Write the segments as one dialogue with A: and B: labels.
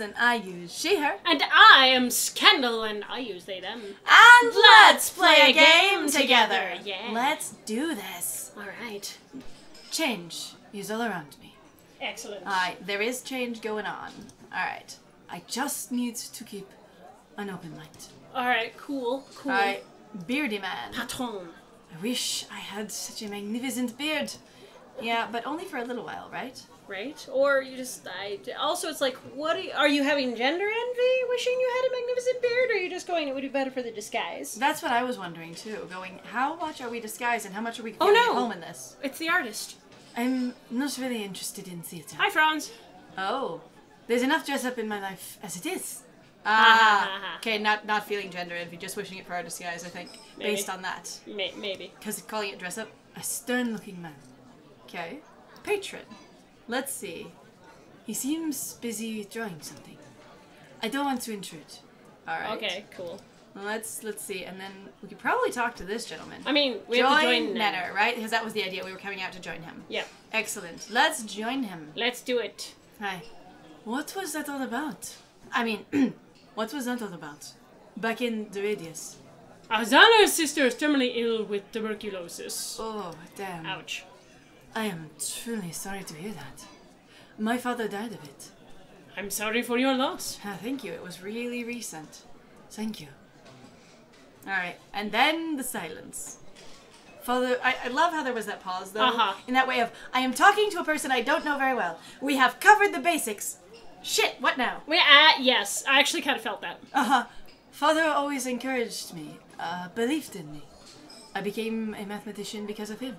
A: and I use she, her.
B: And I am Scandal, and I use they, them.
A: And let's play a game together.
B: Yeah.
A: Let's do this.
B: Alright.
A: Change is all around me.
B: Excellent.
A: There is change going on. Alright. I just need to keep an open mind.
B: Alright, cool.
A: Alright, beardy man.
B: Patron.
A: I wish I had such a magnificent beard. Yeah, but only for a little while, right?
B: Right? Or you just, also it's like, are you having gender envy, wishing you had a magnificent beard, or are you just going, it would be better for the disguise?
A: That's what I was wondering too, going, how much are we disguised and how much are we
B: Oh, no.
A: at home in this?
B: It's the artist.
A: I'm not really interested in theatre.
B: Hi, Franz.
A: Oh, there's enough dress up in my life as it is. Okay, not feeling gender envy, just wishing it for our disguise, I think,
B: Maybe.
A: based on that.
B: Maybe.
A: Because calling it dress up, a stern-looking man. Okay, patron. Let's see. He seems busy drawing something. I don't want to intrude. All right.
B: Okay, cool.
A: Well, let's see, and then we could probably talk to this gentleman.
B: I mean, we have to join
A: Nenner, right? Because that was the idea. We were coming out to join him.
B: Yeah.
A: Excellent. Let's join him.
B: Let's do it.
A: Hi. What was that all about? I mean, what was that all about? Back in the radius.
B: Azala's sister is terminally ill with tuberculosis.
A: Oh, damn.
B: Ouch.
A: I am truly sorry to hear that. My father died of it.
B: I'm sorry for your loss.
A: Thank you. It was really recent. Thank you. Alright, and then the silence. Father, I love how there was that pause, though. In that way of, I am talking to a person I don't know very well. We have covered the basics. Shit, what now?
B: Yes, I actually kind of felt that.
A: Father always encouraged me, believed in me. I became a mathematician because of him.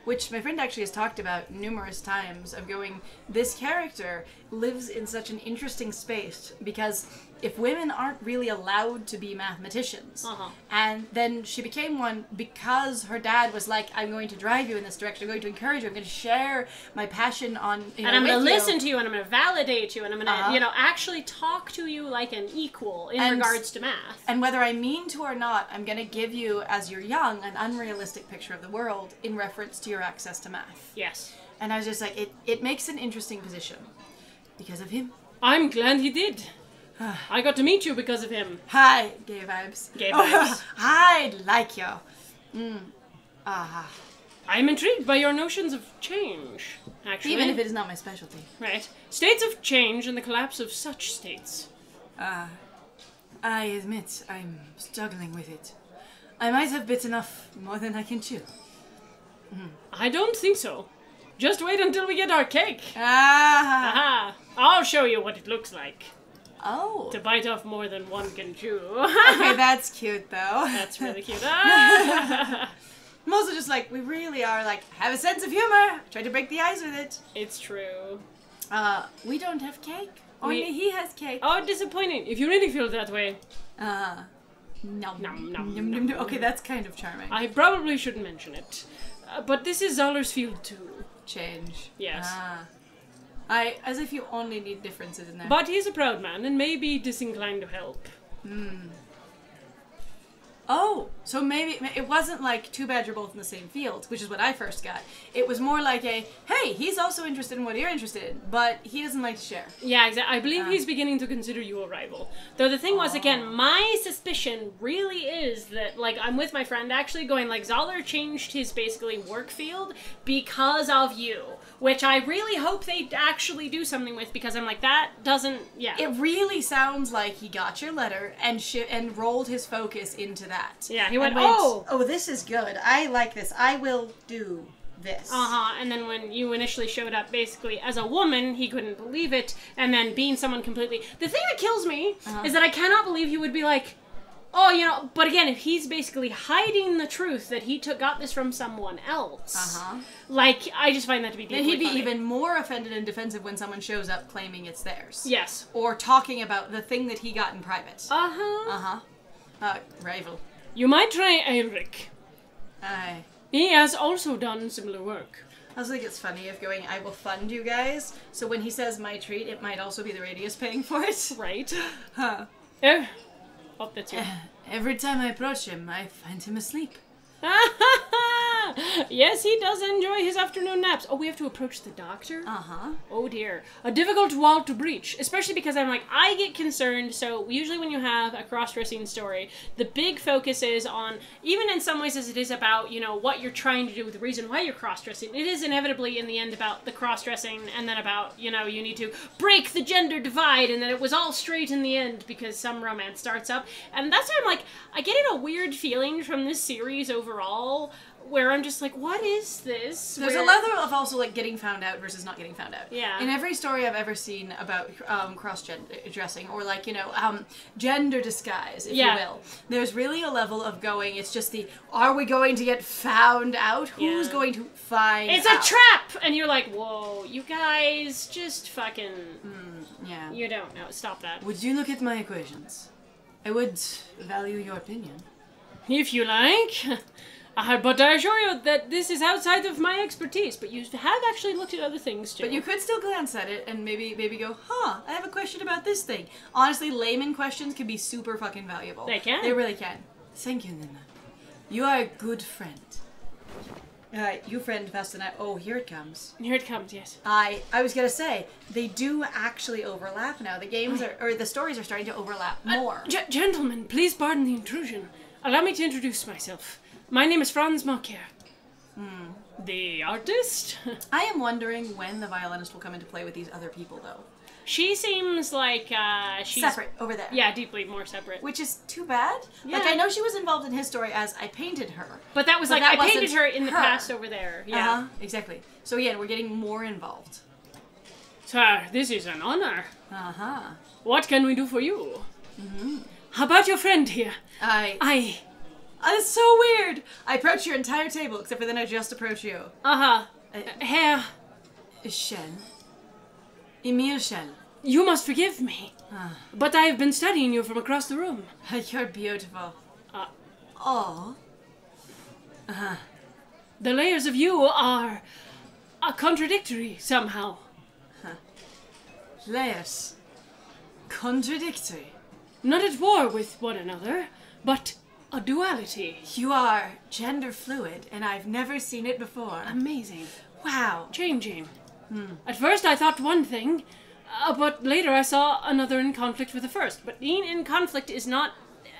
A: Which my friend actually has talked about numerous times, of going, this character lives in such an interesting space because if women aren't really allowed to be mathematicians, and then she became one because her dad was like, I'm going to drive you in this direction, I'm going to encourage you, I'm going to share my passion on,
B: and I'm going to listen to you, and I'm going to validate you, and I'm going to, actually talk to you like an equal in regards to math.
A: And whether I mean to or not, I'm going to give you, as you're young, an unrealistic picture of the world in reference to your access to math.
B: Yes.
A: And I was just like, it makes an interesting position because of him.
B: I'm glad he did. I got to meet you because of him.
A: Hi, gay vibes.
B: Gay vibes.
A: I like you.
B: I'm intrigued by your notions of change, actually.
A: Even if it is not my specialty.
B: Right. States of change and the collapse of such states.
A: I admit I'm struggling with it. I might have bitten off more than I can chew.
B: I don't think so. Just wait until we get our cake. I'll show you what it looks like.
A: Oh.
B: To bite off more than one can chew.
A: Okay, that's cute, though.
B: That's really cute.
A: I'm also just like, we really are like, have a sense of humor. Try to break the ice with it.
B: It's true.
A: We don't have cake. Only he has cake.
B: Oh, disappointing. If you really feel that way.
A: No. Okay, that's kind of charming.
B: I probably shouldn't mention it. But this is Zoller's field too.
A: Change.
B: Yes.
A: As if you only need differences in there.
B: But he's a proud man and may be disinclined to help.
A: Oh, so maybe it wasn't like too bad you're both in the same field, which is what I first got. It was more like a, hey, he's also interested in what you're interested in, but he doesn't like to share.
B: Yeah, exactly. I believe he's beginning to consider you a rival. Though the thing was, again, my suspicion really is that, like, I'm with my friend actually going, like, Zoller changed his basically work field because of you. Which I really hope they actually do something with, because I'm like, that doesn't,
A: It really sounds like he got your letter and rolled his focus into that.
B: Yeah, he went,
A: oh, this is good. I like this. I will do this.
B: And then when you initially showed up, basically, as a woman, he couldn't believe it, and then being someone completely... The thing that kills me is that I cannot believe he would be like, oh, but again, if he's basically hiding the truth that he got this from someone else, like, I just find that to be deeply
A: Then he'd be
B: funny.
A: even more offended and defensive when someone shows up claiming it's theirs.
B: Yes.
A: Or talking about the thing that he got in private. Rival.
B: You might try Eirik.
A: Aye.
B: He has also done similar work.
A: I also think it's funny of going, I will fund you guys, so when he says my treat, it might also be the radius paying for it.
B: Right.
A: Every time I approach him, I find him asleep.
B: Yes, he does enjoy his afternoon naps. Oh, we have to approach the doctor?
A: Uh-huh.
B: Oh dear. A difficult wall to breach, especially because I'm like, I get concerned. So usually when you have a cross-dressing story, the big focus is on, even in some ways as it is about, what you're trying to do, the reason why you're cross-dressing, it is inevitably in the end about the cross-dressing and then about, you need to break the gender divide and then it was all straight in the end because some romance starts up. And that's why I'm like, I get a weird feeling from this series overall where I'm just like, what is this?
A: There's a level of also like getting found out versus not getting found out.
B: Yeah.
A: In every story I've ever seen about dressing or like gender disguise, if you will, there's really a level of going. It's just are we going to get found out? Who's going to find?
B: It's
A: out?
B: a trap, and you're like, whoa, you guys, just fucking.
A: Yeah.
B: You don't know. Stop that.
A: Would you look at my equations? I would value your opinion.
B: If you like. But I assure you that this is outside of my expertise, but you have actually looked at other things too.
A: But you could still glance at it and maybe go, I have a question about this thing. Honestly, layman questions can be super fucking valuable.
B: They can.
A: They really can. Thank you, Nina. You are a good friend. You friend fast enough. Oh, here it comes.
B: Here it comes, yes.
A: I was gonna say, they do actually overlap now. The games or the stories are starting to overlap more.
B: Gentlemen, please pardon the intrusion. Allow me to introduce myself. My name is Franz Malkier. The artist?
A: I am wondering when the violinist will come into play with these other people, though.
B: She seems like she's...
A: Separate, over there.
B: Yeah, deeply more separate.
A: Which is too bad.
B: Yeah.
A: Like, I know she was involved in his story as I painted her.
B: But that was like, I painted her in the past over there. Yeah.
A: Exactly. So yeah, we're getting more involved.
B: Sir, this is an honor.
A: Uh-huh.
B: What can we do for you? How about your friend here?
A: It's so weird. I approach your entire table, except for then I just approach you.
B: Herr.
A: Schell. Emil Schell.
B: You must forgive me. But I have been studying you from across the room.
A: You're beautiful.
B: The layers of you are contradictory somehow.
A: Layers. Contradictory.
B: Not at war with one another, but a duality.
A: You are gender fluid, and I've never seen it before.
B: Amazing.
A: Wow.
B: Changing. At first I thought one thing, but later I saw another in conflict with the first. But being in conflict is not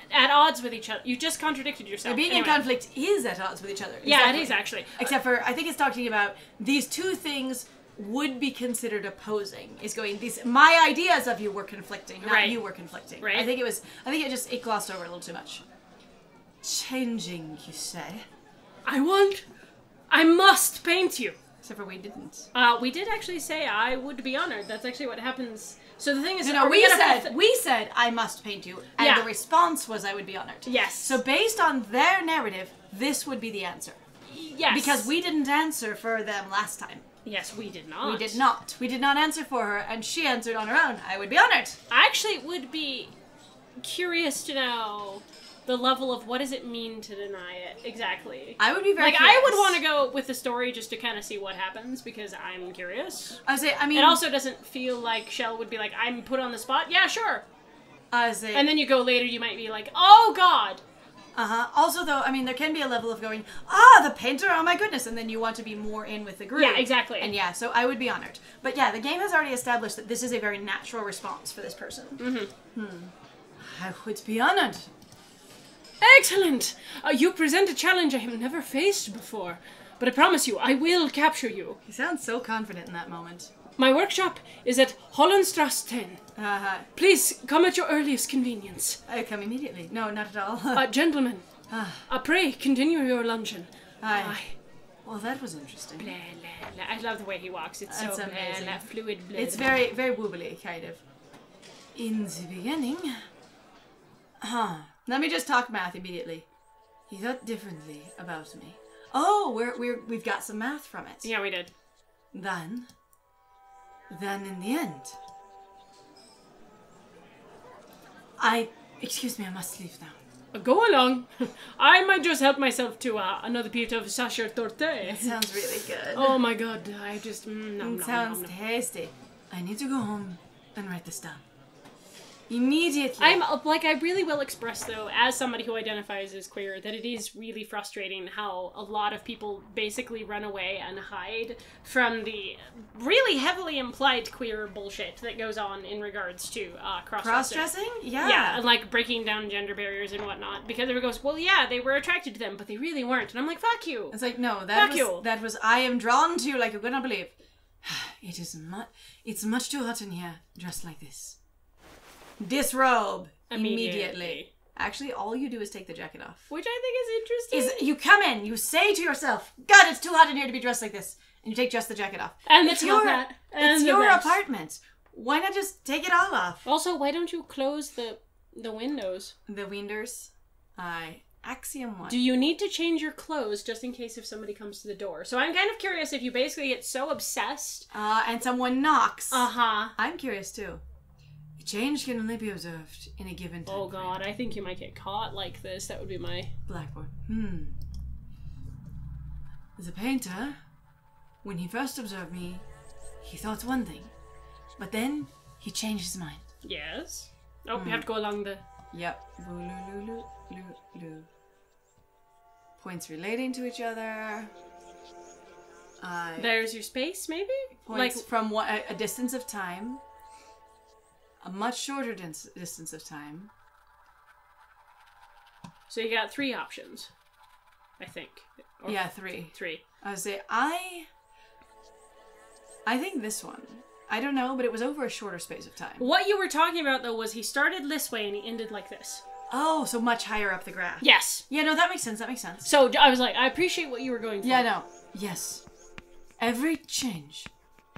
B: at odds with each other. You just contradicted yourself.
A: Being in conflict is at odds with each other.
B: Yeah, it is actually.
A: Except for, I think it's talking about these two things would be considered opposing. Is going, my ideas of you were conflicting, not you were conflicting.
B: Right.
A: I think it glossed over a little too much. Changing, you say?
B: I must paint you.
A: Except for we didn't.
B: We did actually say I would be honored. That's actually what happens. So the thing is,
A: we said I must paint you, and the response was I would be honored.
B: Yes.
A: So based on their narrative, this would be the answer.
B: Yes.
A: Because we didn't answer for them last time.
B: Yes, we did not.
A: We did not. We did not answer for her, and she answered on her own. I would be honored.
B: I actually would be curious to know the level of what does it mean to deny it exactly.
A: I would be very
B: curious. I would want to go with the story just to kind of see what happens because I'm curious. It also doesn't feel like Shell would be like, I'm put on the spot. Yeah, sure. And then you go later, you might be like, oh God.
A: Also, though, there can be a level of going, the painter, oh my goodness, and then you want to be more in with the group.
B: Yeah, exactly.
A: And yeah, so I would be honored. But yeah, the game has already established that this is a very natural response for this person. I would be honored.
B: Excellent! You present a challenge I have never faced before, but I promise you, I will capture you.
A: You sound so confident in that moment.
B: My workshop is at Hollandstrasse 10. Please, come at your earliest convenience.
A: I come immediately. No, not at all.
B: Gentlemen, pray continue your luncheon.
A: Well, that was interesting.
B: Blah, blah, blah. I love the way he walks. It's
A: That's
B: so
A: amazing.
B: blah, fluid. Blah,
A: it's
B: blah.
A: very, very wobbly, kind of. In the beginning... Let me just talk math immediately. He thought differently about me. Oh, we've got some math from it.
B: Yeah, we did.
A: Then in the end... Excuse me, I must leave now.
B: Go along. I might just help myself to another bit of sacher torte.
A: It sounds really good.
B: Oh my God, I just...
A: It sounds tasty. I need to go home and write this down. Immediately.
B: I really will express, though, as somebody who identifies as queer, that it is really frustrating how a lot of people basically run away and hide from the really heavily implied queer bullshit that goes on in regards to cross-dressing.
A: Cross-dressing? Yeah.
B: Yeah, and like breaking down gender barriers and whatnot. Because everyone goes, well, yeah, they were attracted to them, but they really weren't. And I'm like, fuck you.
A: It's like, no, that was I am drawn to you like you cannot believe. It's much too hot in here, dressed like this. Disrobe immediately. Actually, all you do is take the jacket off.
B: Which I think is interesting.
A: You come in, you say to yourself, God, it's too hot in here to be dressed like this. And you take just the jacket off.
B: And
A: it's your apartment. Why not just take it all off?
B: Also, why don't you close the windows?
A: The windows? Axiom 1.
B: Do you need to change your clothes just in case if somebody comes to the door? So I'm kind of curious if you basically get so obsessed.
A: And someone knocks.
B: Uh-huh.
A: I'm curious too. A change can only be observed in a given time.
B: Oh god, I think you might get caught like this. That would be my...
A: Blackboard. The painter, when he first observed me, he thought one thing. But then, he changed his mind.
B: Yes? Oh, we have to go along the...
A: Yep. Points relating to each other.
B: There's your space, maybe?
A: Points from a distance of time. A much shorter distance of time.
B: So you got 3 options, I think. Or
A: yeah, 3.
B: 3.
A: I would say I think this one. I don't know, but it was over a shorter space of time.
B: What you were talking about, though, was he started this way and he ended like this.
A: Oh, so much higher up the graph.
B: Yes.
A: Yeah, no, that makes sense.
B: So I was like, I appreciate what you were going for.
A: Yeah, no. Yes. Every change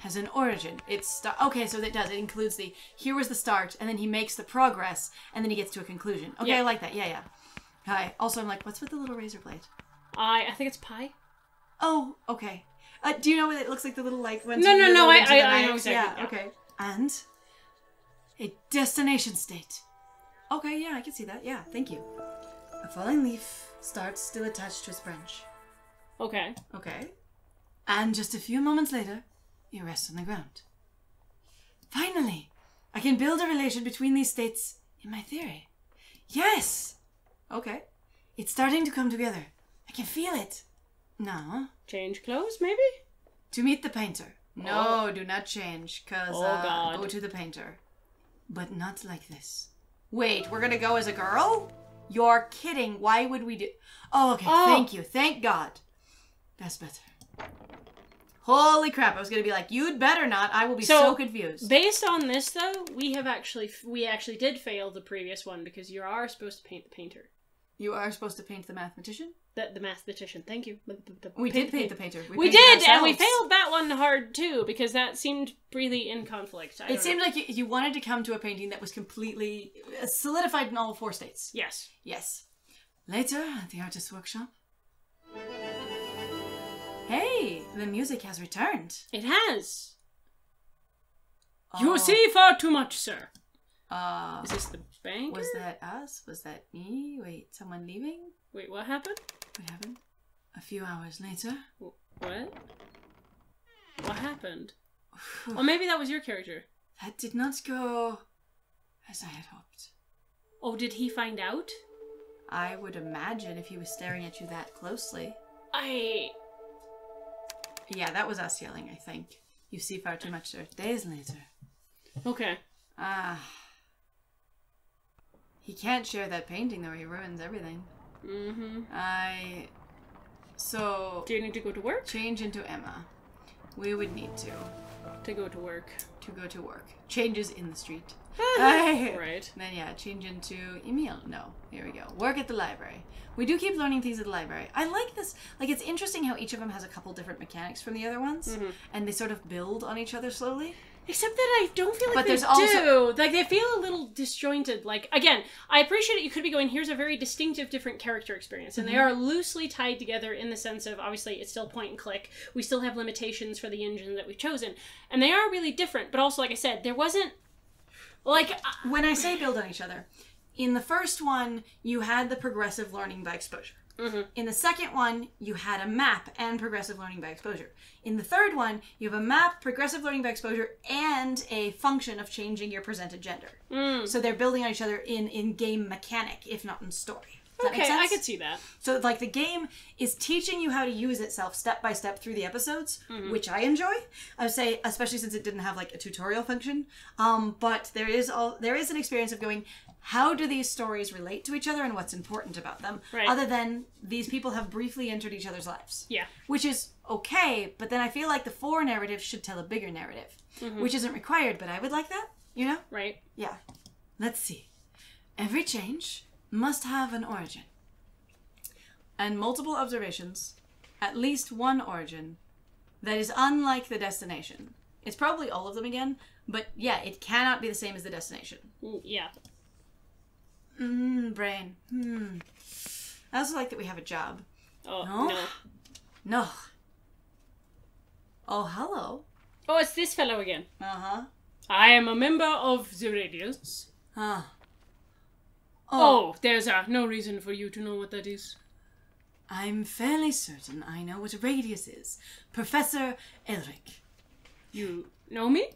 A: has an origin. Okay, so it does. It includes here was the start, and then he makes the progress, and then he gets to a conclusion. Okay, yeah. I like that. Yeah. Hi. Also, I'm like, what's with the little razor blade?
B: I think it's pi.
A: Oh, okay. Do you know what it looks like? The little like ones?
B: No. I know exactly.
A: Yeah. Okay. And a destination state. Okay. Yeah, I can see that. Yeah. Thank you. A falling leaf starts still attached to its branch.
B: Okay.
A: And just a few moments later, it rests on the ground. Finally, I can build a relation between these states in my theory. Yes! Okay. It's starting to come together. I can feel it. Now...
B: Change clothes, maybe?
A: To meet the painter. No, do not change, because
B: God.
A: Go to the painter. But not like this. Wait, we're gonna go as a girl? You're kidding. Why would we do... Oh, okay. Thank you. Thank God. That's better. Holy crap, I was going to be like, you'd better not. I will be so confused.
B: Based on this, though, we actually did fail the previous one because you are supposed to paint the painter.
A: You are supposed to paint the mathematician?
B: The mathematician, thank you.
A: We did paint the painter.
B: We did, and we failed that one hard, too, because that seemed really in conflict.
A: It seemed like you wanted to come to a painting that was completely solidified in all 4 states.
B: Yes.
A: Later, at the artist's workshop... Hey, the music has returned.
B: It has. You see far too much, sir. Is this the banker?
A: Was that us? Was that me? Wait, someone leaving?
B: Wait, what happened?
A: What happened? A few hours later.
B: What? What happened? Or maybe that was your character.
A: That did not go as I had hoped.
B: Oh, did he find out?
A: I would imagine if he was staring at you that closely. Yeah, that was us yelling, I think. You see far too much, sir. Days later.
B: Okay.
A: He can't share that painting, though. He ruins everything. So...
B: Do you need to go to work?
A: Change into Emma. We would need to.
B: To go to work.
A: To go to work. Changes in the street.
B: Right.
A: Then, yeah, change into Emil. No, here we go. Work at the library. We do keep learning things at the library. I like this. Like, it's interesting how each of them has a couple different mechanics from the other ones. And they sort of build on each other slowly.
B: Except that I don't feel like they do. Like, they feel a little disjointed. Like, again, I appreciate it. You could be going, here's a very distinctive, different character experience. And they are loosely tied together in the sense of, obviously, it's still point and click. We still have limitations for the engine that we've chosen. And they are really different. But also, like I said, there wasn't... Like...
A: When I say build on each other, in the first one, you had the progressive learning by exposure. In the second one, you had a map and progressive learning by exposure. In the third one, you have a map, progressive learning by exposure, and a function of changing your presented gender. So they're building on each other in game mechanic, if not in story. Does that make sense?
B: I could see that.
A: So, like, the game is teaching you how to use itself step by step through the episodes, which I enjoy. I would say, especially since it didn't have, like, a tutorial function. But there is an experience of going, how do these stories relate to each other and what's important about them?
B: Right.
A: Other than these people have briefly entered each other's lives.
B: Yeah.
A: Which is okay, but then I feel like the 4 narrative should tell a bigger narrative. Which isn't required, but I would like that, you know?
B: Right.
A: Yeah. Let's see. Every change must have an origin. And multiple observations, at least one origin, that is unlike the destination. It's probably all of them again, but yeah, it cannot be the same as the destination.
B: Yeah.
A: Brain. I also like that we have a job.
B: Oh,
A: No? No. Oh, hello.
B: Oh, it's this fellow again.
A: Uh-huh.
B: I am a member of the Radius.
A: Huh.
B: Oh, there's no reason for you to know what that is.
A: I'm fairly certain I know what a radius is. Professor Elric.
B: You know me?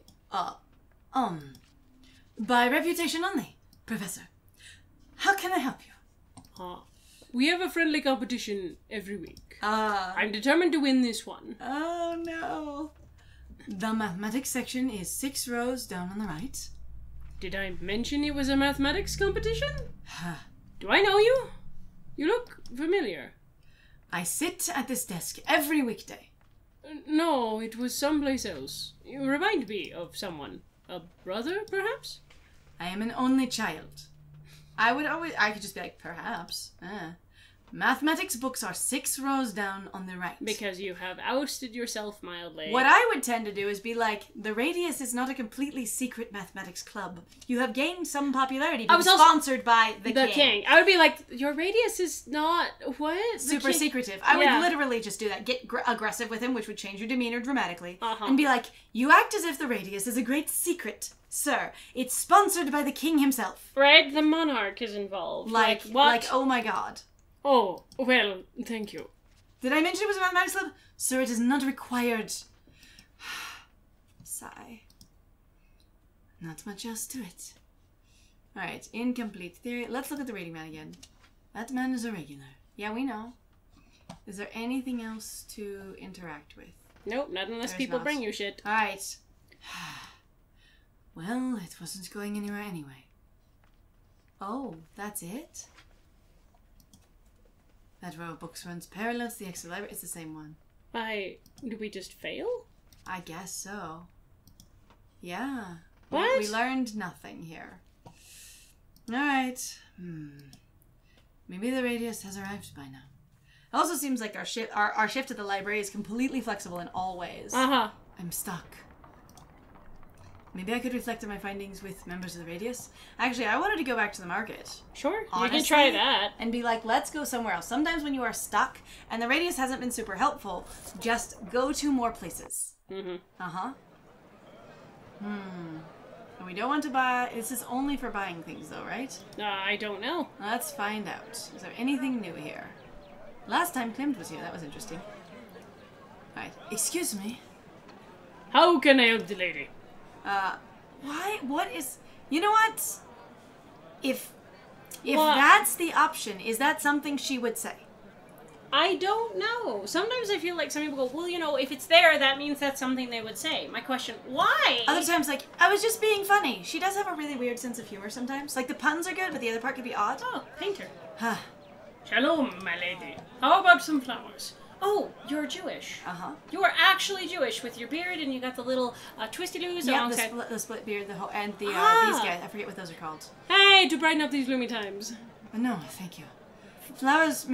A: By reputation only, Professor. How can I help you?
B: We have a friendly competition every week.
A: Ah.
B: I'm determined to win this one.
A: Oh, no. The mathematics section is 6 rows down on the right.
B: Did I mention it was a mathematics competition? Do I know you? You look familiar.
A: I sit at this desk every weekday.
B: No, it was someplace else. You remind me of someone. A brother, perhaps?
A: I am an only child. I could just be like, perhaps. Mathematics books are 6 rows down on the right.
B: Because you have ousted yourself mildly.
A: What I would tend to do is be like, the Radius is not a completely secret mathematics club. You have gained some popularity being sponsored by the king.
B: I would be like, your Radius is not, what?
A: Super secretive. I would literally just do that. Get aggressive with him, which would change your demeanor dramatically. And be like, you act as if the Radius is a great secret, sir. It's sponsored by the king himself.
B: Right? The monarch is involved.
A: Like
B: what?
A: Like, oh my god.
B: Oh, well, thank you.
A: Did I mention it was a mathematics club? Sir, it is not required. Sigh. Not much else to it. Alright, incomplete theory. Let's look at the rating man again. That man is a regular. Yeah, we know. Is there anything else to interact with?
B: Nope, not unless people bring you shit.
A: Alright. Well, it wasn't going anywhere anyway. Oh, that's it? That row of books runs parallel to the extra library. It's the same one.
B: Did we just fail?
A: I guess so. Yeah.
B: What?
A: We learned nothing here. Alright. Maybe the Radius has arrived by now. It also seems like our shift at the library is completely flexible in all ways.
B: Uh-huh.
A: I'm stuck. Maybe I could reflect on my findings with members of the Radius. Actually, I wanted to go back to the market.
B: Sure,
A: honestly,
B: we can try that.
A: And be like, let's go somewhere else. Sometimes when you are stuck and the Radius hasn't been super helpful, just go to more places. Uh-huh. And we don't want to buy... This is only for buying things, though, right?
B: I don't know.
A: Let's find out. Is there anything new here? Last time Klimt was here. That was interesting. Alright. Excuse me.
B: How can I help the lady?
A: Why? What is... You know what? If
B: What?
A: that's the option, is that something she would say?
B: I don't know. Sometimes I feel like some people go, well, you know, if it's there, that means that's something they would say. My question, why?
A: Other times, like, I was just being funny. She does have a really weird sense of humor sometimes. Like, the puns are good, but the other part could be odd.
B: Oh, painter.
A: Huh.
B: Shalom, my lady. How about some flowers? Oh, you're Jewish.
A: Uh-huh.
B: You are actually Jewish with your beard and you got the little twisty-loos
A: Yeah,
B: alongside.
A: the split beard, and the these
B: Ah.
A: guys. I forget what those are called.
B: Hey, to brighten up these gloomy times.
A: No, thank you. Flowers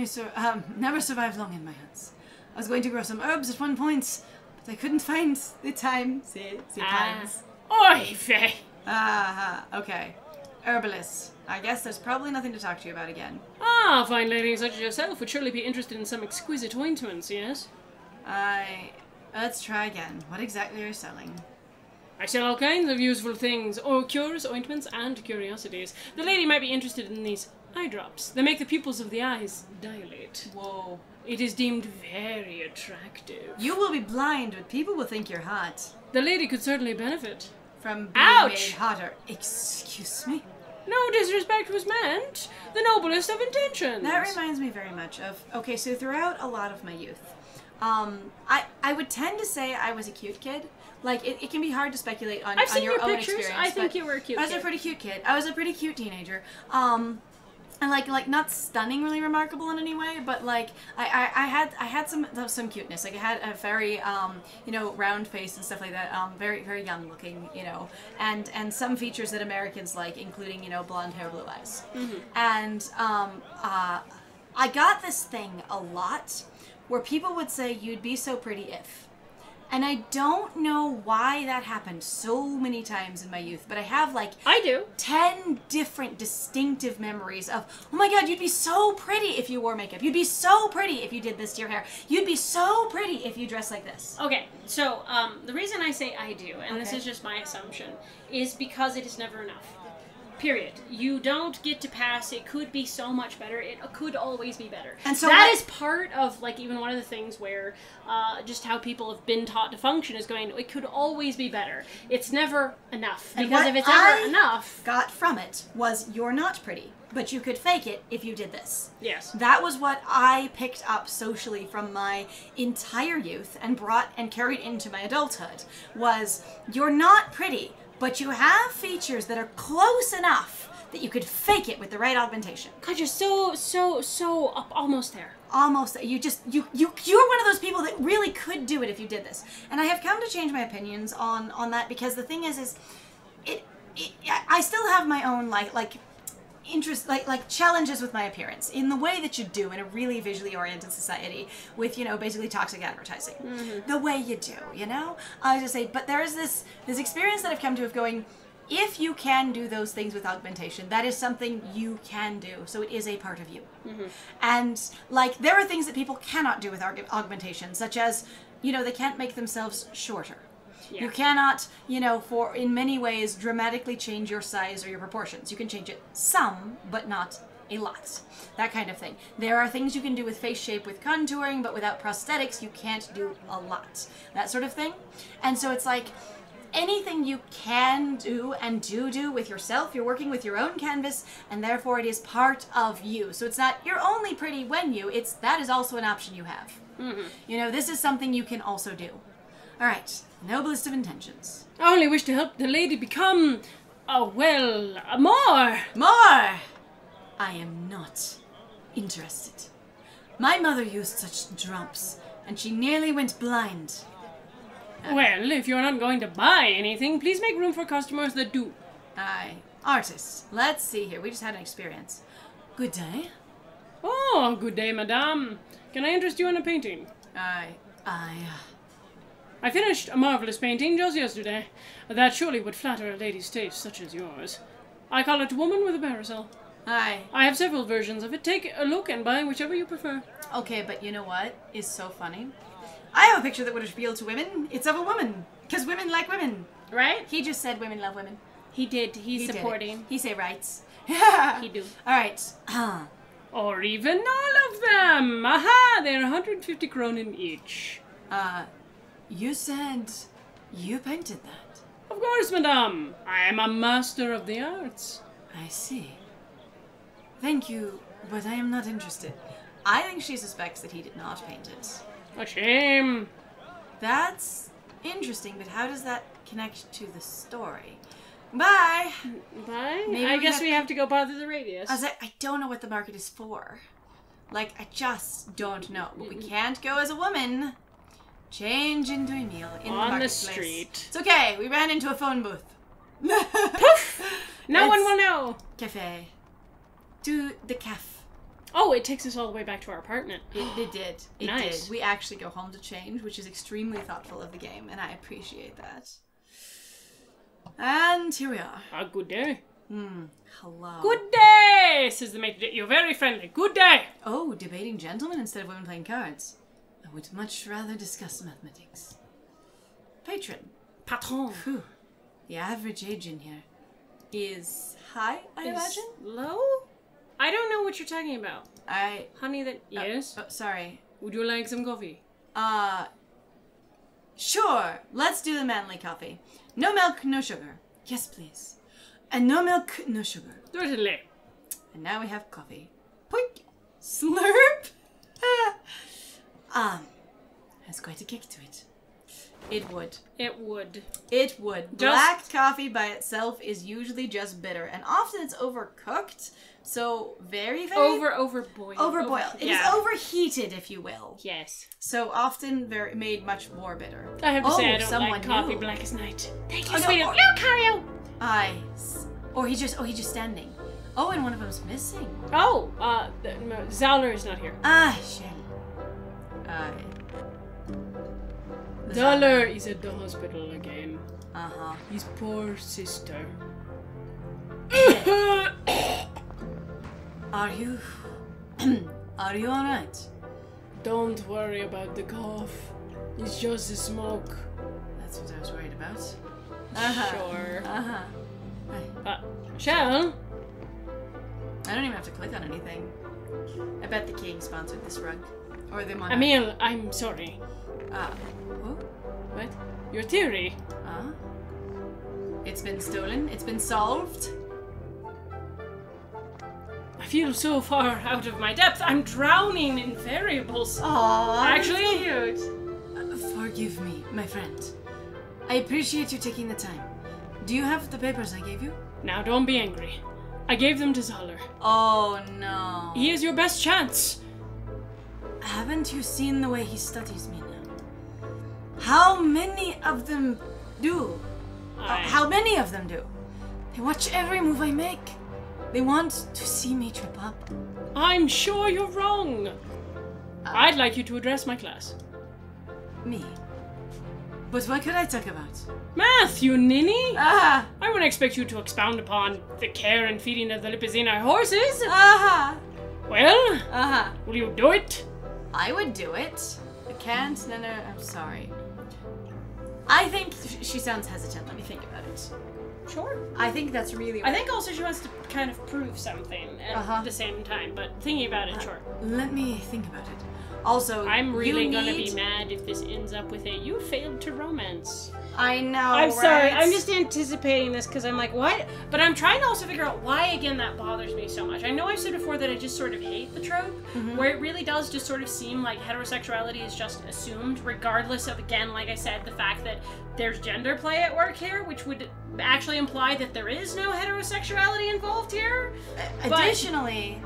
A: never survive long in my hands. I was going to grow some herbs at one point, but I couldn't find the time. The times.
B: Oy vey.
A: Okay. Herbalist. I guess there's probably nothing to talk to you about again.
B: Ah, fine lady such as yourself would surely be interested in some exquisite ointments, yes?
A: Let's try again. What exactly are you selling?
B: I sell all kinds of useful things, or cures, ointments, and curiosities. The lady might be interested in these eye drops. They make the pupils of the eyes dilate.
A: Whoa.
B: It is deemed very attractive.
A: You will be blind, but people will think you're hot.
B: The lady could certainly benefit.
A: From being
B: Ouch!
A: made hotter. Excuse me?
B: No disrespect was meant. The noblest of intentions.
A: That reminds me very much of... Okay, so throughout a lot of my youth, I would tend to say I was a cute kid. Like, it can be hard to speculate on,
B: I've
A: on
B: seen
A: your
B: your
A: own
B: pictures.
A: experience.
B: I think you were a cute
A: I was
B: kid.
A: a pretty cute kid. I was a pretty cute teenager. And like not stunningly remarkable in any way, but like I had some cuteness. Like I had a very round face and stuff like that. Very very young looking, and some features that Americans like, including blonde hair, blue eyes. Mm-hmm. And I got this thing a lot where people would say you'd be so pretty if. And I don't know why that happened so many times in my youth, but I have like...
B: I do.
A: 10 different distinctive memories of, oh my god, you'd be so pretty if you wore makeup. You'd be so pretty if you did this to your hair. You'd be so pretty if you dressed like this.
B: Okay, so the reason I say I do, and this is just my assumption, is because it is never enough. Period. You don't get to pass. It could be so much better. It could always be better.
A: And so
B: that is part of, like, even one of the things where just how people have been taught to function is going, it could always be better. It's never enough.
A: And
B: because if it's ever enough...
A: got from it was, you're not pretty, but you could fake it if you did this.
B: Yes.
A: That was what I picked up socially from my entire youth and brought and carried into my adulthood, was, you're not pretty, but you have features that are close enough that you could fake it with the right augmentation.
B: God, you're so up, almost there.
A: Almost. You're one of those people that really could do it if you did this. And I have come to change my opinions on that, because the thing is I still have my own like interest, like challenges with my appearance in the way that you do in a really visually oriented society with basically toxic advertising. Mm-hmm. The way you do, I was just say, but there is this experience that I've come to of going, if you can do those things with augmentation, that is something you can do. So it is a part of you. Mm-hmm. And like there are things that people cannot do with augmentation, such as they can't make themselves shorter. Yeah. You cannot, for in many ways, dramatically change your size or your proportions. You can change it some, but not a lot. That kind of thing. There are things you can do with face shape with contouring, but without prosthetics, you can't do a lot. That sort of thing. And so it's like, anything you can do and do with yourself, you're working with your own canvas, and therefore it is part of you. So it's not, you're only pretty when that is also an option you have. Mm-hmm. This is something you can also do. All right, noblest of intentions.
B: I only wish to help the lady become, more.
A: More! I am not interested. My mother used such drops, and she nearly went blind.
B: Well, if you're not going to buy anything, please make room for customers that do.
A: Aye. Artist. Let's see here. We just had an experience. Good day.
B: Oh, good day, madame. Can I interest you in a painting? I finished a marvelous painting just yesterday. That surely would flatter a lady's taste such as yours. I call it Woman with a Parasol.
A: Aye.
B: I have several versions of it. Take a look and buy whichever you prefer.
A: Okay, but you know what is so funny? I have a picture that would appeal to women. It's of a woman. Because women like women.
B: Right?
A: He just said women love women.
B: He did. He's supporting.
A: He say rights.
B: He do.
A: Alright.
B: Or even all of them. Aha! They're 150 kronen each.
A: You said you painted that.
B: Of course, madame. I am a master of the arts.
A: I see. Thank you, but I am not interested. I think she suspects that he did not paint it.
B: A shame.
A: That's interesting, but how does that connect to the story? Bye!
B: Bye? Maybe I guess we have to go bother the radius.
A: I don't know what the market is for. Like, I just don't know. But we can't go as a woman. Change into a meal in the marketplace.
B: On the street.
A: It's okay, we ran into a phone booth.
B: Poof! No one will know.
A: Cafe. To the cafe.
B: Oh, it takes us all the way back to our apartment.
A: It did. It
B: nice.
A: did. We actually go home to change, which is extremely thoughtful of the game, and I appreciate that. And here we are.
B: Good day.
A: Hello.
B: Good day, says the mate. You're very friendly. Good day.
A: Oh, debating gentlemen instead of women playing cards. I would much rather discuss mathematics. Patron.
B: Patron.
A: Whew. The average age in here is high, I imagine?
B: Low? I don't know what you're talking about.
A: I...
B: Honey that... Yes?
A: Oh, sorry.
B: Would you like some coffee?
A: Sure. Let's do the manly coffee. No milk, no sugar. Yes, please. And no milk, no sugar.
B: Certainly.
A: And now we have coffee. Poink. Slurp. Has quite a kick to it. It would.
B: It would.
A: It would. Black coffee by itself is usually just bitter, and often it's overcooked. So very
B: overboiled.
A: Overboiled. It is overheated, if you will.
B: Yes.
A: So often very made much more bitter.
B: I have to say I don't like coffee black as night. Thank you, sweetie. No, Cario.
A: Or he's just standing. Oh, and one of them's missing.
B: Oh, Zauler is not here.
A: Shit.
B: Zauler is at the hospital again.
A: Uh-huh.
B: His poor sister.
A: Are you alright?
B: Don't worry about the cough. It's just the smoke.
A: That's what I was worried about.
B: Sure.
A: Hi.
B: Michelle?
A: I don't even have to click on anything. I bet the king sponsored this rug. Or the monarch.
B: Emil, I'm sorry.
A: What?
B: Your theory.
A: It's been stolen. It's been solved.
B: I feel so far out of my depth. I'm drowning in variables.
A: Aww,
B: actually,
A: cute. Forgive me, my friend. I appreciate you taking the time. Do you have the papers I gave you?
B: Now, don't be angry. I gave them to Zauler.
A: Oh, no.
B: He is your best chance.
A: Haven't you seen the way he studies me now? How many of them do? How many of them do? They watch every move I make. They want to see me trip up.
B: I'm sure you're wrong. I'd like you to address my class.
A: Me? But what could I talk about?
B: Math, you ninny! I wouldn't expect you to expound upon the care and feeding of the Lipizzaner horses. Well, will you do it?
A: I would do it. I can't. No, I'm sorry. I think she sounds hesitant. Let me think about it.
B: Sure.
A: I think that's really
B: I think also she wants to kind of prove something at the same time, but thinking about it, sure.
A: Let me think about it. Also,
B: I'm really gonna be mad if this ends up with a you failed to romance.
A: I know,
B: I'm sorry, I'm just anticipating this because I'm like, what? But I'm trying to also figure out why, again, that bothers me so much. I know I've said before that I just sort of hate the trope, where it really does just sort of seem like heterosexuality is just assumed, regardless of, again, like I said, the fact that there's gender play at work here, which would actually imply that there is no heterosexuality involved here.
A: Additionally,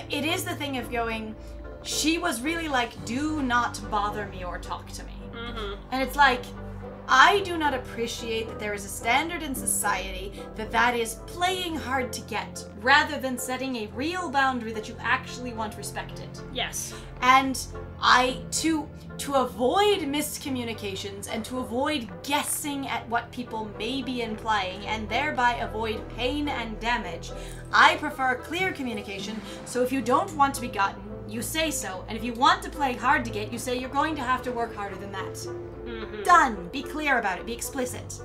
A: it is the thing of going, she was really like, do not bother me or talk to me. And it's like, I do not appreciate that there is a standard in society that is playing hard to get, rather than setting a real boundary that you actually want respected.
B: Yes.
A: And to avoid miscommunications and to avoid guessing at what people may be implying and thereby avoid pain and damage, I prefer clear communication. So if you don't want to be gotten, you say so. And if you want to play hard to get, you say you're going to have to work harder than that. Done. Be clear about it. Be explicit.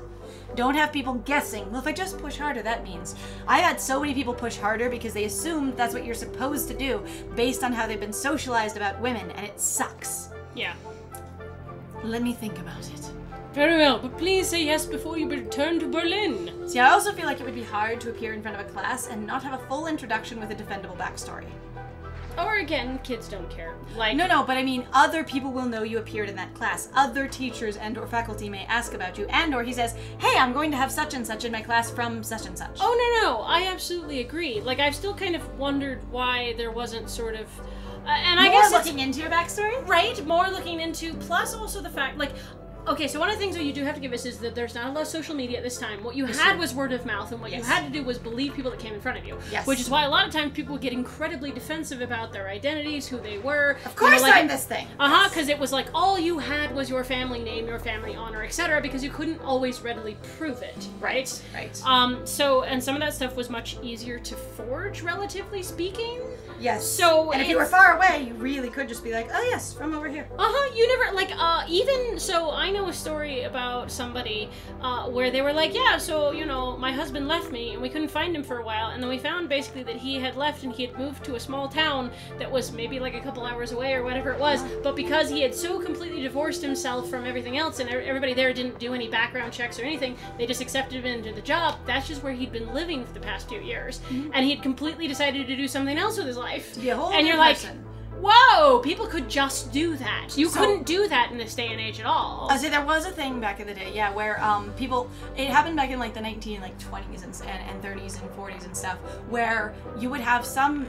A: Don't have people guessing. Well, if I just push harder, that means. I've had so many people push harder because they assume that's what you're supposed to do based on how they've been socialized about women, and it sucks.
B: Yeah.
A: Let me think about it.
B: Very well, but please say yes before you return to Berlin.
A: See, I also feel like it would be hard to appear in front of a class and not have a full introduction with a defendable backstory.
B: Or again, kids don't care. Like
A: No, but I mean, other people will know you appeared in that class. Other teachers and or faculty may ask about you, and or he says, hey, I'm going to have such and such in my class from such and such.
B: Oh, no, I absolutely agree. Like, I've still kind of wondered why there wasn't sort of... and I guess
A: looking into your backstory?
B: Right, more looking into, plus also the fact, like... Okay, so one of the things that you do have to give us is that there's not a lot of social media at this time. What you had was word of mouth, and what you had to do was believe people that came in front of you.
A: Yes.
B: Which is why a lot of times people get incredibly defensive about their identities, who they were.
A: Of course I'm this thing.
B: Because it was like all you had was your family name, your family honor, etc., because you couldn't always readily prove it.
A: Right.
B: So, and some of that stuff was much easier to forge, relatively speaking.
A: Yes.
B: So
A: and if you were far away, you really could just be like, oh yes, from over here.
B: You never, like, even, so I know a story about somebody, where they were like, yeah, so, you know, my husband left me, and we couldn't find him for a while, and then we found basically that he had left and he had moved to a small town that was maybe like a couple hours away or whatever it was, but because he had so completely divorced himself from everything else, and everybody there didn't do any background checks or anything, they just accepted him into the job, that's just where he'd been living for the past few years, and he had completely decided to do something else with his life.
A: To be a whole
B: and
A: new
B: you're
A: person.
B: Like, whoa, people could just do that. You couldn't do that in this day and age at all.
A: I say there was a thing back in the day, yeah, where people, it happened back in like the 20s and 30s and 40s and stuff, where you would have some,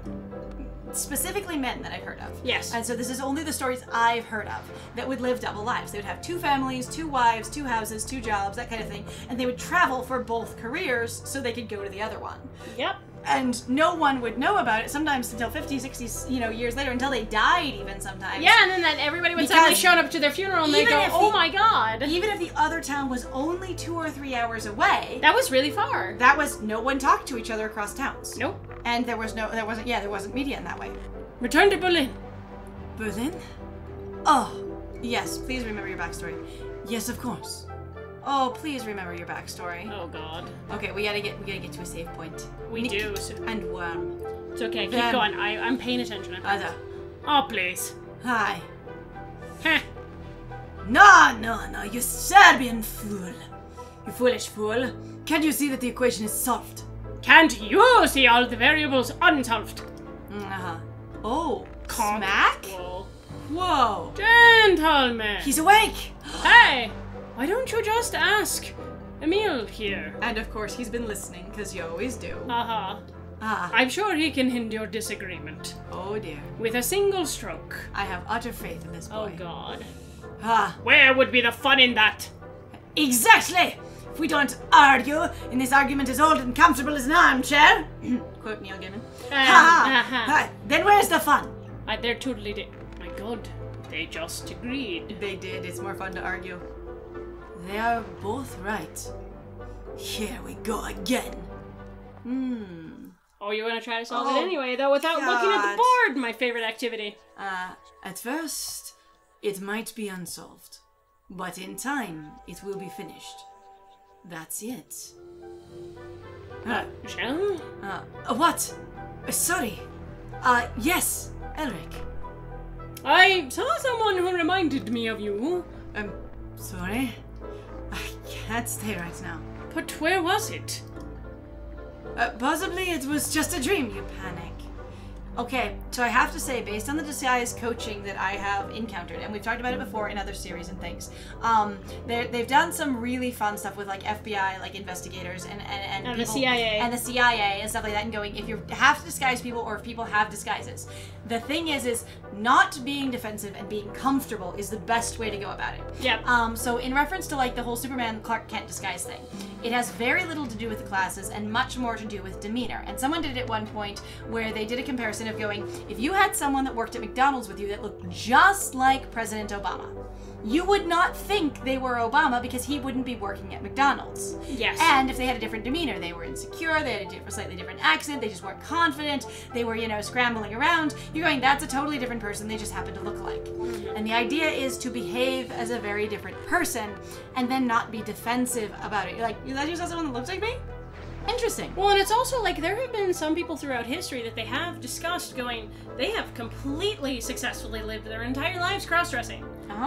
A: specifically men that I've heard of.
B: Yes.
A: And so this is only the stories I've heard of that would live double lives. They would have 2 families, 2 wives, 2 houses, 2 jobs, that kind of thing, and they would travel for both careers so they could go to the other one.
B: Yep.
A: And no one would know about it, sometimes until 50, 60, years later, until they died even sometimes.
B: Yeah, and then everybody would suddenly show up to their funeral and they go, oh my god.
A: Even if the other town was only 2 or 3 hours away.
B: That was really far.
A: That was, no one talked to each other across towns.
B: Nope.
A: And there wasn't media in that way.
B: Return to Berlin.
A: Berlin? Oh, yes, please remember your backstory. Yes, of course. Oh, please remember your backstory.
B: Oh god.
A: Okay, we gotta get to a safe point.
B: We
A: Nick
B: do. So
A: and worm.
B: it's okay, keep
A: Then-
B: going. I'm paying attention.
A: Ada.
B: Oh, please.
A: Hi.
B: Heh.
A: No, you Serbian fool. You foolish fool. Can't you see that the equation is solved?
B: Can't you see all the variables unsolved?
A: Uh-huh. Oh,
B: Can't.
A: smack?
B: Whoa.
A: Whoa.
B: Gentlemen.
A: He's awake.
B: Hey, why don't you just ask Emil here?
A: And of course, he's been listening, because you always do.
B: Uh-huh.
A: Ah.
B: I'm sure he can endure disagreement.
A: Oh dear.
B: With a single stroke.
A: I have utter faith in this boy.
B: Oh god.
A: Ah.
B: Where would be the fun in that?
A: Exactly! If we don't argue, and this argument is old and comfortable as an armchair, quote Neil Gaiman, then where's the fun?
B: They're totally my god, they just agreed.
A: They did, it's more fun to argue. They are both right. Here we go again.
B: Oh, you want to try to solve
A: Oh,
B: it anyway, though, without looking at the
A: God.
B: board, my favorite activity.
A: At first, it might be unsolved, but in time, it will be finished. That's it.
B: Shall?
A: What? Sorry. Yes, Elric.
B: I saw someone who reminded me of you.
A: Sorry. I can't stay right now.
B: But where was it?
A: Possibly it was just a dream, you panic. Okay, so I have to say, based on the disguise coaching that I have encountered, and we've talked about it before in other series and things, they've done some really fun stuff with like FBI, like investigators and
B: And
A: people,
B: the CIA.
A: and the CIA and stuff like that, and going, if you have to disguise people or if people have disguises, the thing is not being defensive and being comfortable is the best way to go about it.
B: Yep.
A: So in reference to like the whole Superman Clark Kent disguise thing, it has very little to do with the classes and much more to do with demeanor. And someone did it at one point where they did a comparison of going, if you had someone that worked at McDonald's with you that looked just like President Obama, you would not think they were Obama because he wouldn't be working at McDonald's.
B: Yes.
A: And if they had a different demeanor, they were insecure, they had a slightly different accent, they just weren't confident, they were, scrambling around, you're going, that's a totally different person, they just happen to look alike. And the idea is to behave as a very different person and then not be defensive about it. You're like, you just saw someone that looks like me? Interesting.
B: Well, and it's also like there have been some people throughout history that they have discussed going, they have completely successfully lived their entire lives cross-dressing.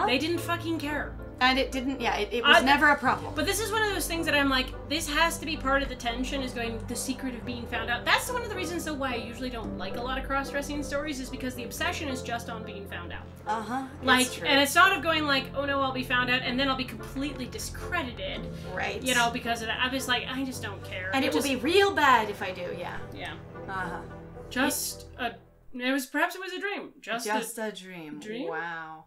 B: They didn't fucking care.
A: And it didn't, it was never a problem.
B: But this is one of those things that I'm like, this has to be part of the tension, is going, the secret of being found out. That's one of the reasons though why I usually don't like a lot of cross-dressing stories, is because the obsession is just on being found out. Like,
A: true.
B: and it's not of going like, oh no, I'll be found out, and then I'll be completely discredited.
A: Right.
B: Because of that. I'm just like, I just don't care.
A: And it will be real bad if I do, yeah.
B: Yeah. Perhaps it was a dream. Just
A: a dream.
B: Dream?
A: Wow.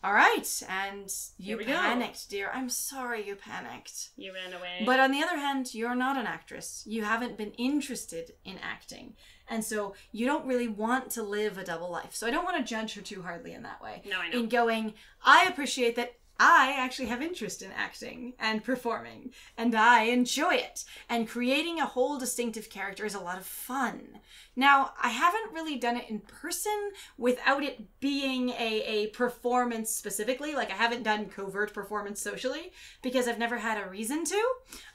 A: All right, and you
B: Here we go.
A: panicked, dear. I'm sorry you panicked.
B: You ran away.
A: But on the other hand, you're not an actress. You haven't been interested in acting. And so you don't really want to live a double life. So I don't want to judge her too hardly in that way.
B: No, I know.
A: In going, I appreciate that I actually have interest in acting and performing, and I enjoy it. And creating a whole distinctive character is a lot of fun. Now, I haven't really done it in person without it being a performance specifically. Like, I haven't done covert performance socially because I've never had a reason to.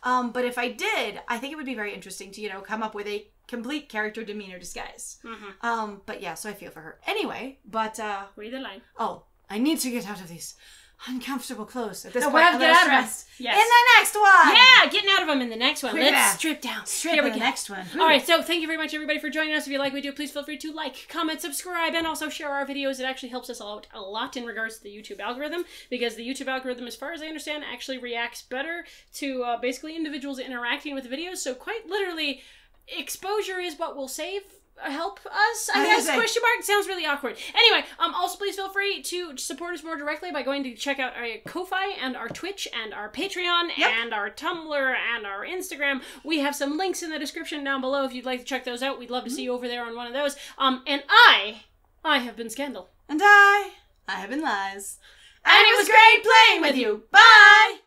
A: But if I did, I think it would be very interesting to, come up with a complete character demeanor disguise. But yeah, so I feel for her. Anyway, but...
B: read the line.
A: Oh, I need to get out of these uncomfortable clothes at this point.
B: We'll have to get out of them.
A: Yes. In the next one!
B: Yeah, getting out of them in the next one. Let's strip down.
A: Here we go. Next one.
B: All right, so thank you very much, everybody, for joining us. If you like what we do, please feel free to like, comment, subscribe, and also share our videos. It actually helps us out a lot in regards to the YouTube algorithm, because the YouTube algorithm, as far as I understand, actually reacts better to basically individuals interacting with the videos. So quite literally, exposure is what will help us, I guess, question mark. Sounds really awkward. Anyway, also please feel free to support us more directly by going to check out our Ko-Fi and our Twitch and our Patreon and our Tumblr and our Instagram. We have some links in the description down below if you'd like to check those out. We'd love to see you over there on one of those. And I have been Scandal.
A: And I have been Lies. And it was great playing with you. Bye!